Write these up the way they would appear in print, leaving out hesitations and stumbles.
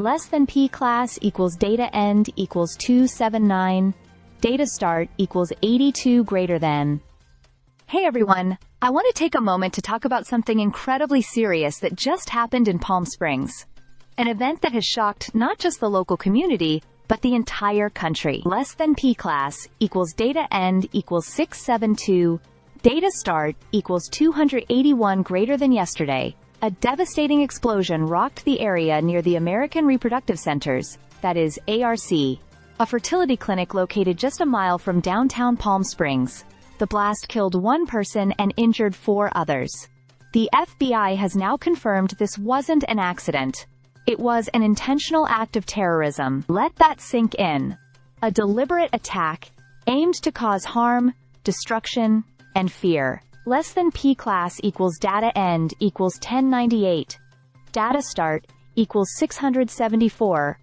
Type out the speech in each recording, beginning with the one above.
Less than P class equals data end equals 279. Data start equals 82 greater than. Hey everyone, I want to take a moment to talk about something incredibly serious that just happened in Palm Springs. An event that has shocked not just the local community, but the entire country. Less than P class equals data end equals 672. Data start equals 281 greater than yesterday. A devastating explosion rocked the area near the American Reproductive Centers, that is, ARC, a fertility clinic located just a mile from downtown Palm Springs. The blast killed one person and injured 4 others. The FBI has now confirmed this wasn't an accident. It was an intentional act of terrorism. Let that sink in. A deliberate attack aimed to cause harm, destruction, and fear. Less than P class equals data end equals 1098. Data start equals 674.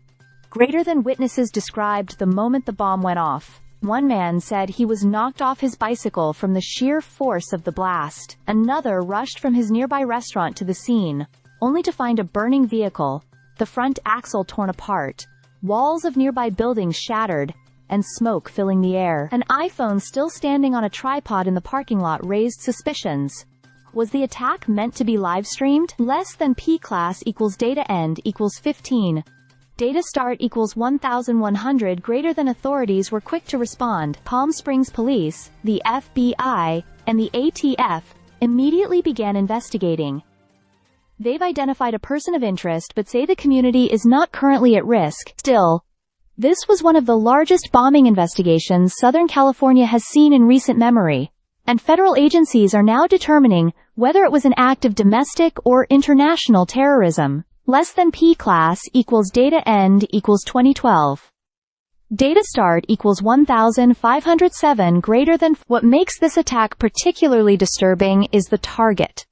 Greater than witnesses described the moment the bomb went off. One man said he was knocked off his bicycle from the sheer force of the blast. Another rushed from his nearby restaurant to the scene, only to find a burning vehicle, the front axle torn apart, walls of nearby buildings shattered, and smoke filling the air. An iPhone still standing on a tripod in the parking lot raised suspicions. Was the attack meant to be live-streamed? Less than P class equals data end equals 15. Data start equals 1,100 greater than. Authorities were quick to respond. Palm Springs Police, the FBI, and the ATF immediately began investigating. They've identified a person of interest but say the community is not currently at risk. Still, this was one of the largest bombing investigations Southern California has seen in recent memory, and federal agencies are now determining whether it was an act of domestic or international terrorism. Less than P class equals data end equals 2012. Data start equals 1,507 greater than. What makes this attack particularly disturbing is the target.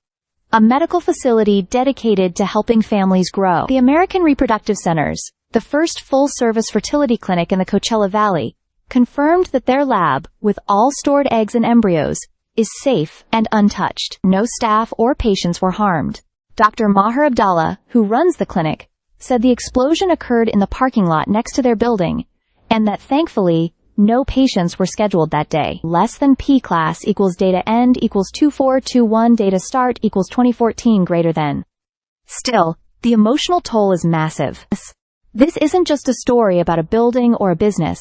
A medical facility dedicated to helping families grow. The American Reproductive Centers, the first full-service fertility clinic in the Coachella Valley, confirmed that their lab, with all stored eggs and embryos, is safe and untouched. No staff or patients were harmed. Dr. Maher Abdallah, who runs the clinic, said the explosion occurred in the parking lot next to their building, and that thankfully, no patients were scheduled that day. Less than P class equals data end equals 2421. Data start equals 2014 greater than. Still, the emotional toll is massive. This isn't just a story about a building or a business.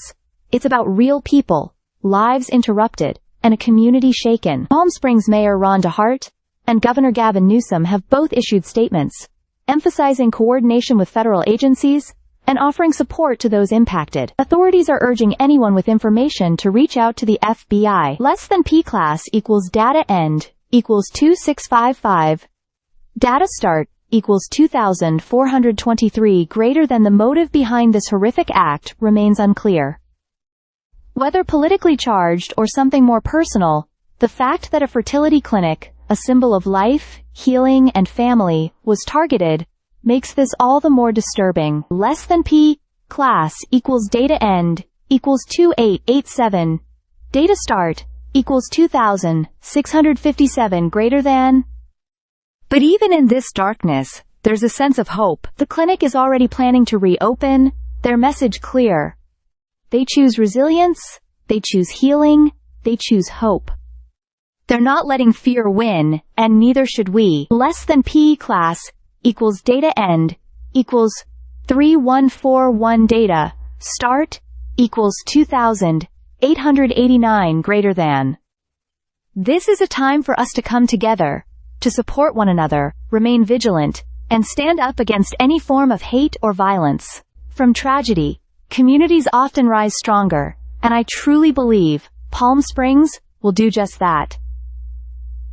It's about real people, lives interrupted, and a community shaken. Palm Springs Mayor Rhonda Hart and Governor Gavin Newsom have both issued statements, emphasizing coordination with federal agencies and offering support to those impacted. Authorities are urging anyone with information to reach out to the FBI. Less than P class equals data end equals 2655. Data start equals 2,423 greater than. The motive behind this horrific act remains unclear. Whether politically charged or something more personal, the fact that a fertility clinic, a symbol of life, healing, and family, was targeted, makes this all the more disturbing. Less than P class equals data end equals 2887. Data start equals 2,657 greater than. But even in this darkness, there's a sense of hope. The clinic is already planning to reopen, their message clear. They choose resilience, they choose healing, they choose hope. They're not letting fear win, and neither should we. Less than P class equals data end equals 3141. Data start equals 2,889 greater than. This is a time for us to come together, to support one another, remain vigilant, and stand up against any form of hate or violence. From tragedy, communities often rise stronger, and I truly believe Palm Springs will do just that.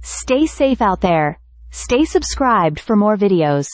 Stay safe out there. Stay subscribed for more videos.